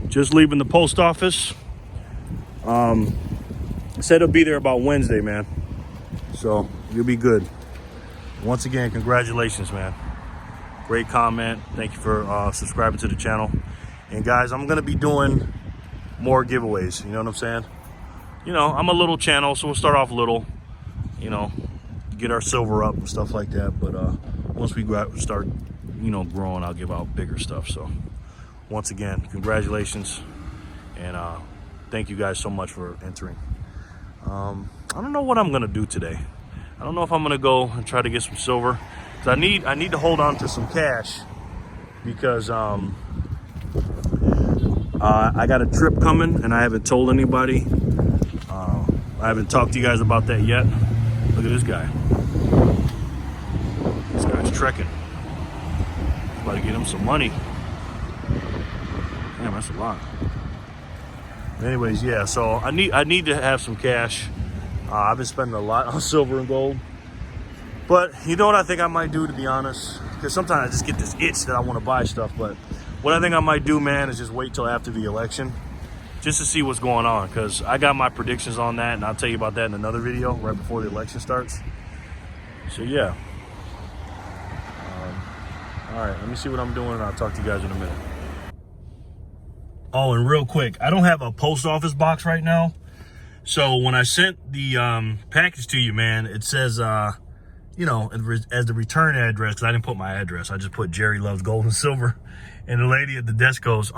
Just leaving the post office. Said it'll be there about Wednesday, man. So you'll be good. Once again, congratulations, man. Great comment. Thank you for subscribing to the channel. And guys, I'm gonna be doing more giveaways. You know what I'm saying? You know, I'm a little channel, so we'll start off little. You know, get our silver up and stuff like that. But once we start, you know, growing, I'll give out bigger stuff. So once again, congratulations, and thank you guys so much for entering. I don't know what I'm gonna do today. I don't know if I'm gonna go and try to get some silver. Cause I need to hold on to some cash because I got a trip coming and I haven't told anybody. I haven't talked to you guys about that yet. Look at this guy. This guy's trekking. About to get him some money. Damn, that's a lot. Anyways, yeah, so I need to have some cash. I've been spending a lot on silver and gold. But you know what I think I might do, to be honest? Because sometimes I just get this itch that I want to buy stuff. But what I think I might do, man, is just wait till after the election. Just to see what's going on. Because I got my predictions on that. And I'll tell you about that in another video right before the election starts. So, yeah. All right, let me see what I'm doing. And I'll talk to you guys in a minute. Oh, and real quick, I don't have a post office box right now. So when I sent the package to you, man, it says, you know, as the return address, because I didn't put my address. I just put Jerry Loves Gold and Silver. And the lady at the desk goes,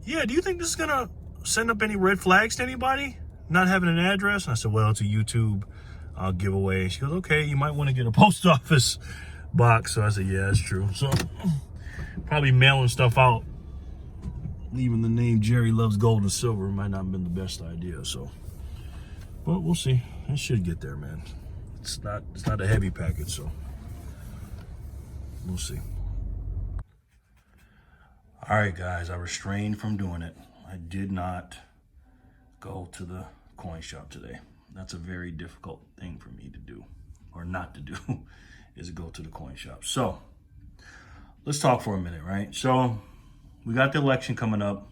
yeah, do you think this is going to send up any red flags to anybody? Not having an address? And I said, well, it's a YouTube giveaway. She goes, okay, you might want to get a post office box. So I said, yeah, that's true. So probably mailing stuff out, leaving the name Jerry Loves Gold and Silver might not have been the best idea. So, but we'll see. It should get there, man. It's not a heavy package, so we'll see. All right, guys, I refrained from doing it. I did not go to the coin shop today. That's a very difficult thing for me to do, or not to do, is go to the coin shop. So let's talk for a minute, right? So we got the election coming up,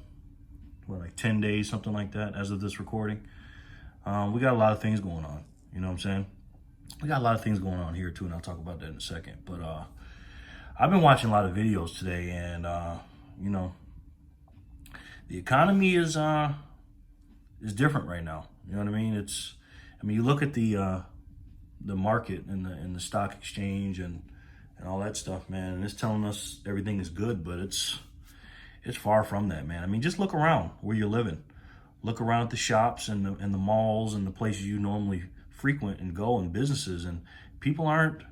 what, like 10 days, something like that, as of this recording. We got a lot of things going on, you know what I'm saying? We got a lot of things going on here too, and I'll talk about that in a second. But I've been watching a lot of videos today, and you know, the economy is different right now. You know what I mean? You look at the market and the stock exchange and all that stuff, man, and it's telling us everything is good, but it's far from that, man. I mean, just look around where you're living. Look around at the shops and the malls and the places you normally frequent and go, and businesses, and people aren't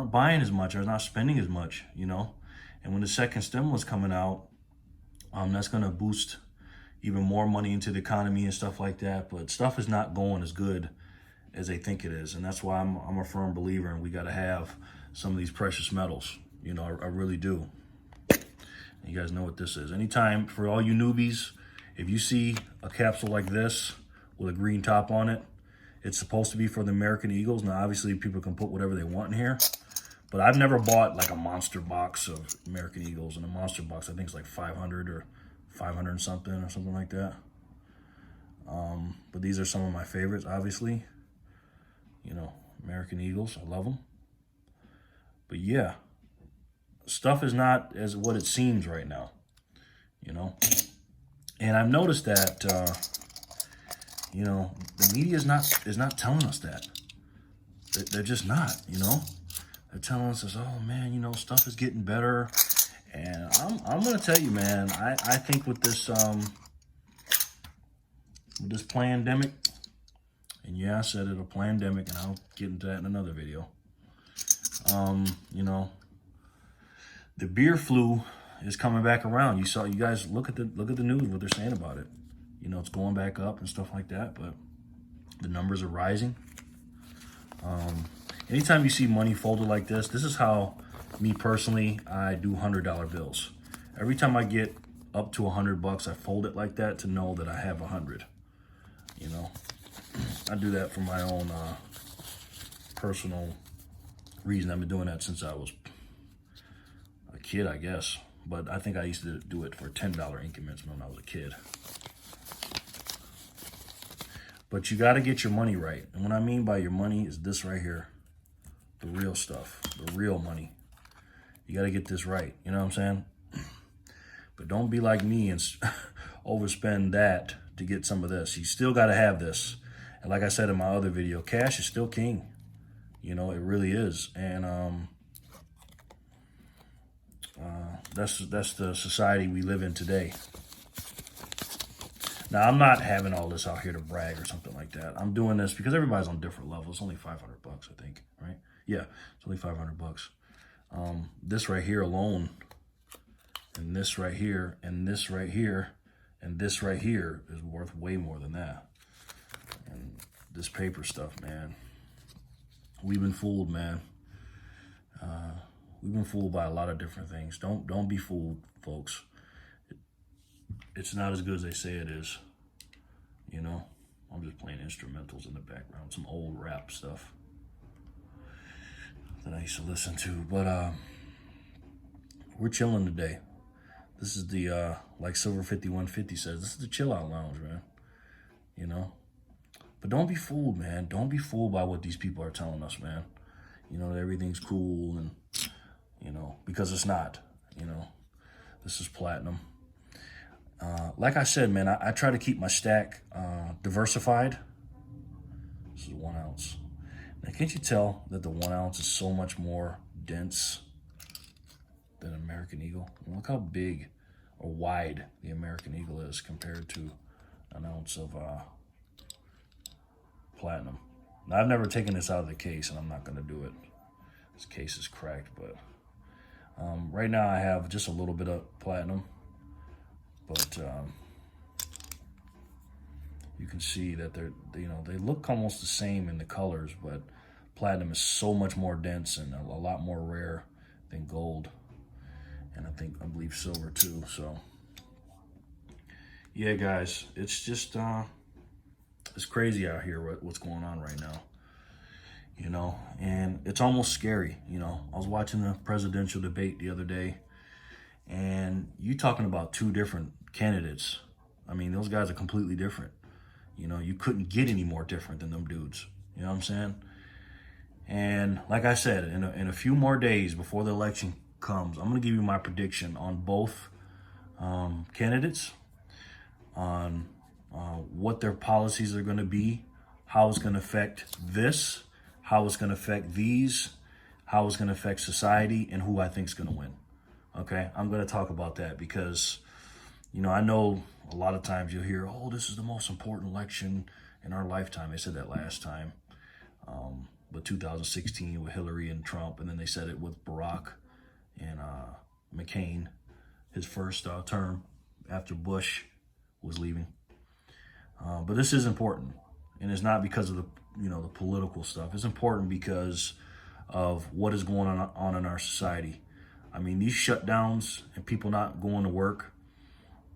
buying as much, or not spending as much, you know. And when the second stimulus coming out, that's going to boost even more money into the economy and stuff like that. But stuff is not going as good as they think it is, and that's why I'm a firm believer, and we got to have some of these precious metals. You know, I really do. You guys know what this is. Anytime, for all you newbies, if you see a capsule like this with a green top on it, it's supposed to be for the American Eagles. Now, obviously, people can put whatever they want in here, but I've never bought like a monster box of American Eagles. And a monster box, I think, is like 500 or 500 and something or something like that. But these are some of my favorites, obviously. You know, American Eagles, I love them. But yeah, stuff is not as what it seems right now, you know. And I've noticed that, you know, the media is not telling us that. They're just not, you know. They're telling us, oh man, you know, stuff is getting better. And I'm gonna tell you, man, I think with this pandemic, and yeah, I said it, a pandemic, and I'll get into that in another video. You know, the beer flu is coming back around. You guys look at the news, what they're saying about it. You know, it's going back up and stuff like that, but the numbers are rising. Anytime you see money folded like this is how, me personally, I do $100 bills. Every time I get up to $100, I fold it like that to know that I have 100. You know, I do that for my own personal reason. I've been doing that since I was a kid, I guess. But I think I used to do it for $10 increments when I was a kid. But you got to get your money right. And what I mean by your money is this right here. The real stuff. The real money. You got to get this right. You know what I'm saying? But don't be like me and overspend that to get some of this. You still got to have this. And like I said in my other video, cash is still king. You know, it really is. And that's the society we live in today. Now, I'm not having all this out here to brag or something like that. I'm doing this because everybody's on different levels. It's only 500 bucks, I think, right? Yeah, it's only 500 bucks. This right here alone, and this right here, and this right here, and this right here is worth way more than that. And this paper stuff, man, we've been fooled, man. We've been fooled by a lot of different things. Don't be fooled, folks. It's not as good as they say it is. You know, I'm just playing instrumentals in the background, some old rap stuff that I used to listen to. But we're chilling today. This is the, like Silver 5150 says, this is the chill out lounge, man. You know? But don't be fooled, man. Don't be fooled by what these people are telling us, man. You know, everything's cool and, you know, because it's not, you know. This is platinum. Like I said, man, I try to keep my stack diversified. This is 1 ounce. Now, can't you tell that the 1 ounce is so much more dense than American Eagle? Look how big or wide the American Eagle is compared to an ounce of platinum. Now, I've never taken this out of the case, and I'm not going to do it. This case is cracked, but right now I have just a little bit of platinum. But you can see that they look almost the same in the colors, but platinum is so much more dense and a lot more rare than gold, and I believe silver too. So yeah, guys, it's just it's crazy out here what's going on right now, you know, and it's almost scary. You know, I was watching the presidential debate the other day, and you talking about two different candidates. I mean, those guys are completely different. You know, you couldn't get any more different than them dudes. You know what I'm saying? And like I said, in a few more days before the election comes, I'm going to give you my prediction on both candidates, on what their policies are going to be, how it's going to affect this, how it's going to affect these, how it's going to affect society, and who I think is going to win. Okay? I'm going to talk about that because, you know, I know a lot of times you'll hear, oh, this is the most important election in our lifetime. They said that last time. But 2016 with Hillary and Trump, and then they said it with Barack and McCain, his first term after Bush was leaving. But this is important, and it's not because of the political stuff. It's important because of what is going on in our society. I mean, these shutdowns and people not going to work,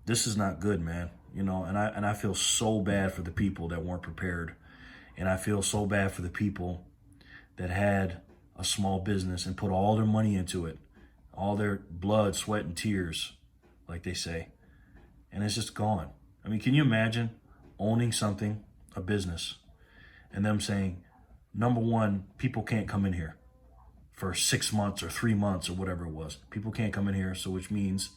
this is not good, man. You know, and I feel so bad for the people that weren't prepared, and I feel so bad for the people that had a small business and put all their money into it, all their blood, sweat, and tears, like they say, and it's just gone. I mean, can you imagine owning something, a business, and them saying, number one, people can't come in here for 6 months or 3 months or whatever it was. People can't come in here, so which means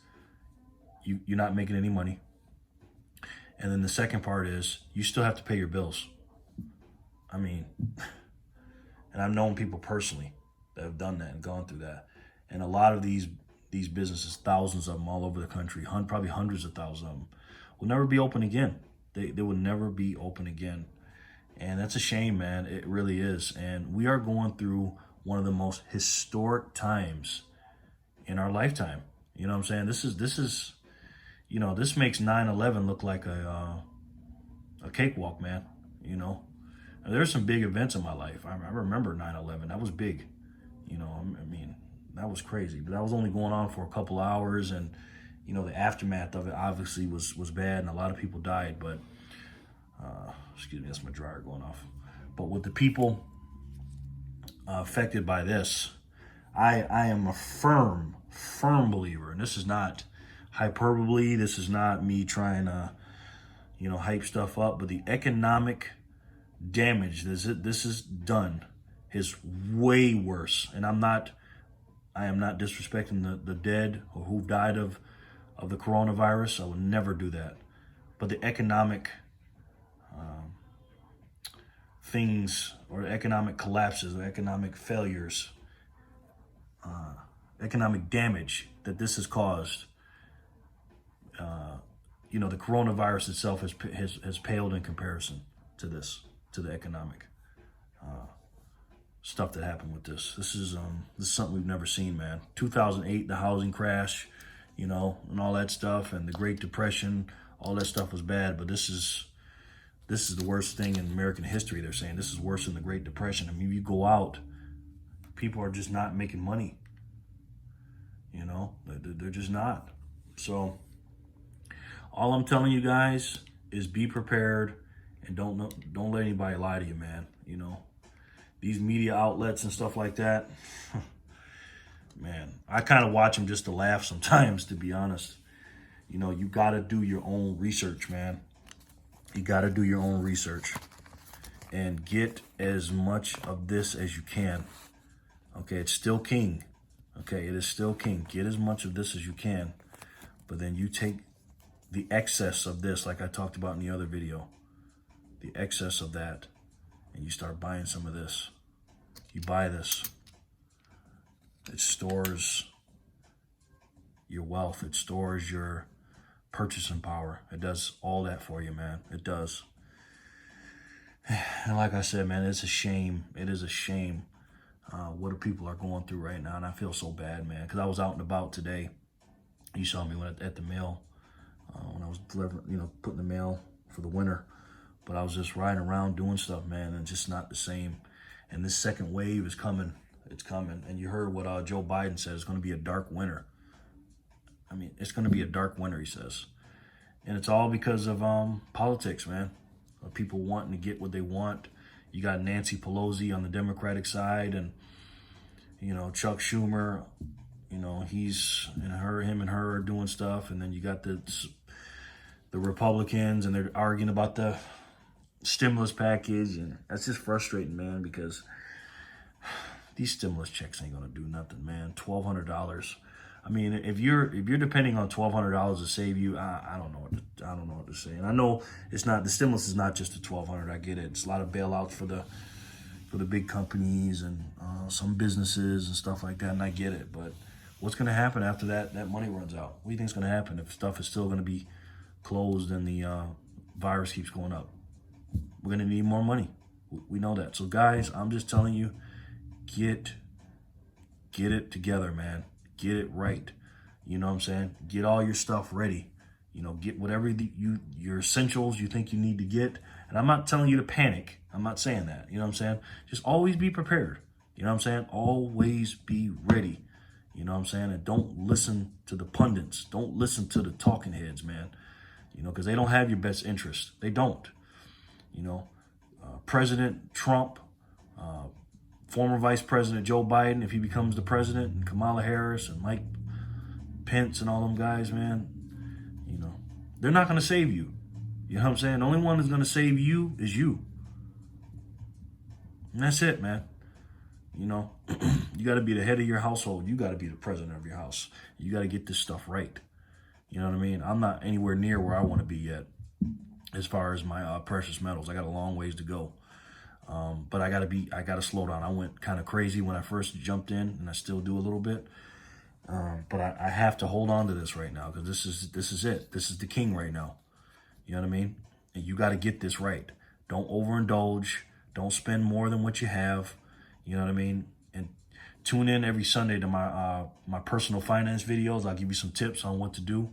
you're not making any money. And then the second part is you still have to pay your bills. I mean, and I've known people personally that have done that and gone through that. And a lot of these businesses, thousands of them all over the country, probably hundreds of thousands of them, will never be open again. They will never be open again. And that's a shame, man. It really is. And we are going through one of the most historic times in our lifetime. You know what I'm saying? This is, you know, this makes 9/11 look like a cakewalk, man. You know, and there's some big events in my life. I remember 9/11. That was big. You know, I mean, that was crazy. But that was only going on for a couple hours, and you know, the aftermath of it obviously was bad, and a lot of people died. But excuse me, that's my dryer going off. But with the people affected by this, I am a firm believer, and this is not hyperbole. This is not me trying to, hype stuff up, but the economic damage this is done is way worse. And I am not disrespecting the dead or who died of the coronavirus. I would never do that. But the economic things, or economic collapses, or economic failures, economic damage that this has caused, the coronavirus itself has paled in comparison to this, to the economic stuff that happened with this. This is something we've never seen, man. 2008, the housing crash, and all that stuff, and the Great Depression, all that stuff was bad, but this is the worst thing in American history. They're saying this is worse than the Great Depression. I mean, you go out, people are just not making money. They're just not. So all I'm telling you guys is be prepared, and don't let anybody lie to you, man. These media outlets and stuff like that, man, I kind of watch them just to laugh sometimes, to be honest. You got to do your own research, man. You got to do your own research and get as much of this as you can. Okay, it's still king. Okay, it is still king. Get as much of this as you can, but then you take the excess of this, like I talked about in the other video, the excess of that, and you start buying some of this. You buy this. It stores your wealth. It stores your purchasing power. It does all that for you, man. It does. And like I said, man, it's a shame. It is a shame what people are going through right now. And I feel so bad, man, because I was out and about today. You saw me at the mail when I was delivering, putting the mail for the winter. But I was just riding around doing stuff, man, and just not the same. And this second wave is coming. It's coming. And you heard what Joe Biden said. It's going to be a dark winter. I mean, it's going to be a dark winter, he says. And it's all because of politics, man. Of people wanting to get what they want. You got Nancy Pelosi on the Democratic side, and, Chuck Schumer, him and her are doing stuff. And then you got the Republicans, and they're arguing about the stimulus package. And that's just frustrating, man, because these stimulus checks ain't going to do nothing, man. $1,200. I mean, if you're depending on $1,200 to save you, I don't know what to say. And I know it's not, the stimulus is not just the $1,200. I get it. It's a lot of bailouts for the big companies and some businesses and stuff like that. And I get it. But what's going to happen after that money runs out? What do you think is going to happen if stuff is still going to be closed and the virus keeps going up? We're going to need more money. We know that. So guys, I'm just telling you, get it together, man. Get it right. You know what I'm saying? Get all your stuff ready. Get whatever your essentials you think you need to get. And I'm not telling you to panic. I'm not saying that. You know what I'm saying? Just always be prepared. You know what I'm saying? Always be ready. You know what I'm saying? And don't listen to the pundits. Don't listen to the talking heads, man. Because they don't have your best interest. They don't. President Trump, former Vice President Joe Biden, if he becomes the president, and Kamala Harris and Mike Pence and all them guys, man, they're not going to save you. You know what I'm saying? The only one who's going to save you is you. And that's it, man. You got to be the head of your household. You got to be the president of your house. You got to get this stuff right. You know what I mean? I'm not anywhere near where I want to be yet as far as my precious metals. I got a long ways to go. But I gotta slow down. I went kind of crazy when I first jumped in, and I still do a little bit. But I have to hold on to this right now, because this is it. This is the king right now. You know what I mean? And you got to get this right. Don't overindulge. Don't spend more than what you have. You know what I mean? And tune in every Sunday to my personal finance videos. I'll give you some tips on what to do.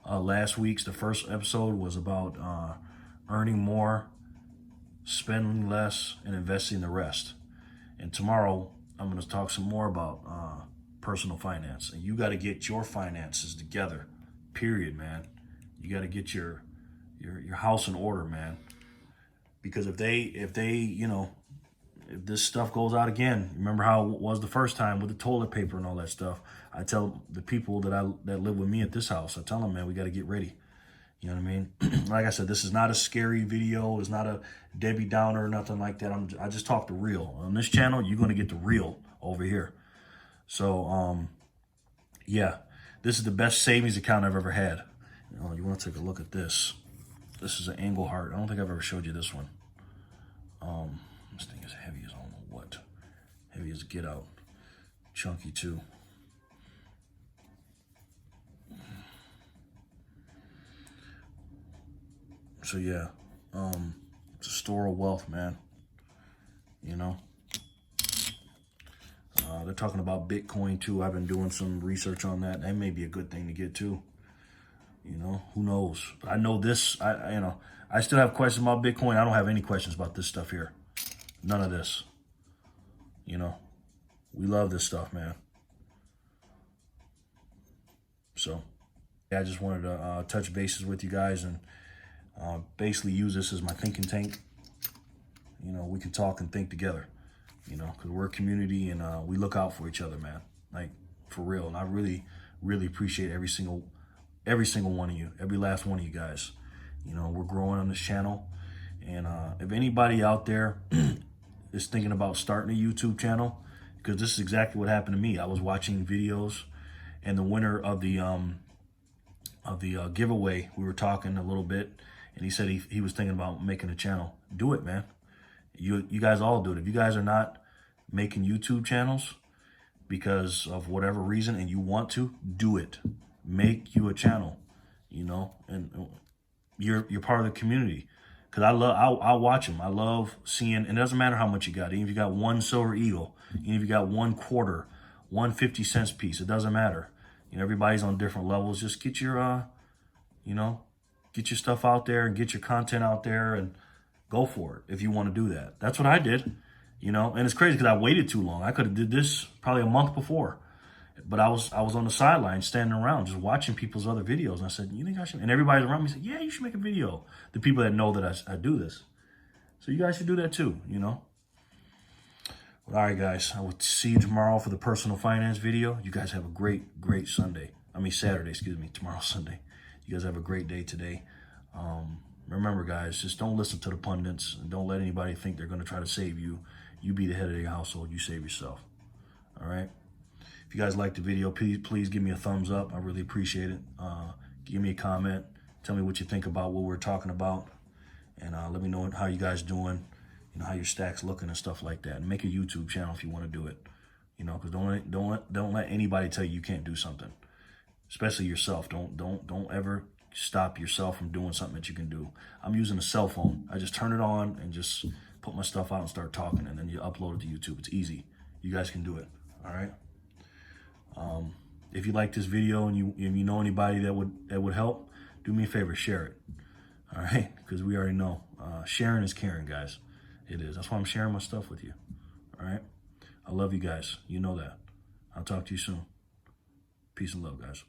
Last week's, the first episode was about earning more, spending less, and investing the rest. And tomorrow, I'm going to talk some more about personal finance. And you got to get your finances together, period, man. You got to get your if this stuff goes out again, remember how it was the first time with the toilet paper and all that stuff. I tell the people that live with me at this house, I tell them, man, we got to get ready. You know what I mean? Like I said, this is not a scary video. It's not a Debbie Downer or nothing like that. I just talk the real. On this channel, you're going to get the real over here. So, yeah, this is the best savings account I've ever had. You want to take a look at this. This is an Engelhart. I don't think I've ever showed you this one. This thing is heavy as I don't know what. Heavy as get out. Chunky too. So yeah, it's a store of wealth, man. You know, they're talking about Bitcoin too. I've been doing some research on that. That may be a good thing to get too. You know, who knows? But I know this. I still have questions about Bitcoin. I don't have any questions about this stuff here. None of this. You know, we love this stuff, man. So, yeah, I just wanted to touch bases with you guys and basically use this as my thinking tank. You know, we can talk and think together, you know, because we're a community and we look out for each other, man. Like, for real. And I really, really appreciate every single one of you, every last one of you guys. You know, we're growing on this channel. And if anybody out there is thinking about starting a YouTube channel, because this is exactly what happened to me. I was watching videos, and the winner of the giveaway, we were talking a little bit, and he said he was thinking about making a channel. Do it, man. You guys all do it. If you guys are not making YouTube channels because of whatever reason and you want to, do it. Make you a channel, you know, and you're part of the community. Because I'll watch them. I love seeing, and it doesn't matter how much you got. Even if you got one silver eagle, even if you got 1 quarter, 1 50-cent piece, it doesn't matter. You know, everybody's on different levels. Just get your, you know, get your stuff out there and get your content out there and go for it if you want to do that. That's what I did, you know. And it's crazy because I waited too long. I could have did this probably a month before. But I was on the sideline standing around just watching people's other videos. And I said, you think I should? And everybody around me said, yeah, you should make a video. The people that know that I do this. So you guys should do that too, you know. Well, all right, guys. I will see you tomorrow for the personal finance video. You guys have a great, great Saturday, excuse me. Tomorrow's Sunday. You guys have a great day today. Remember, guys, just don't listen to the pundits. And don't let anybody think they're going to try to save you. You be the head of your household. You save yourself. All right? If you guys liked the video, please give me a thumbs up. I really appreciate it. Give me a comment. Tell me what you think about what we're talking about. And let me know how you guys doing. You know, how your stack's looking and stuff like that. And make a YouTube channel if you want to do it. You know, because don't let anybody tell you can't do something. Especially yourself. Don't ever stop yourself from doing something that you can do. I'm using a cell phone. I just turn it on and just put my stuff out and start talking. And then you upload it to YouTube. It's easy. You guys can do it. All right? If you like this video and you know anybody that would help, do me a favor, share it. All right, because we already know sharing is caring, guys. It is. That's why I'm sharing my stuff with you. All right, I love you guys. You know that. I'll talk to you soon. Peace and love, guys.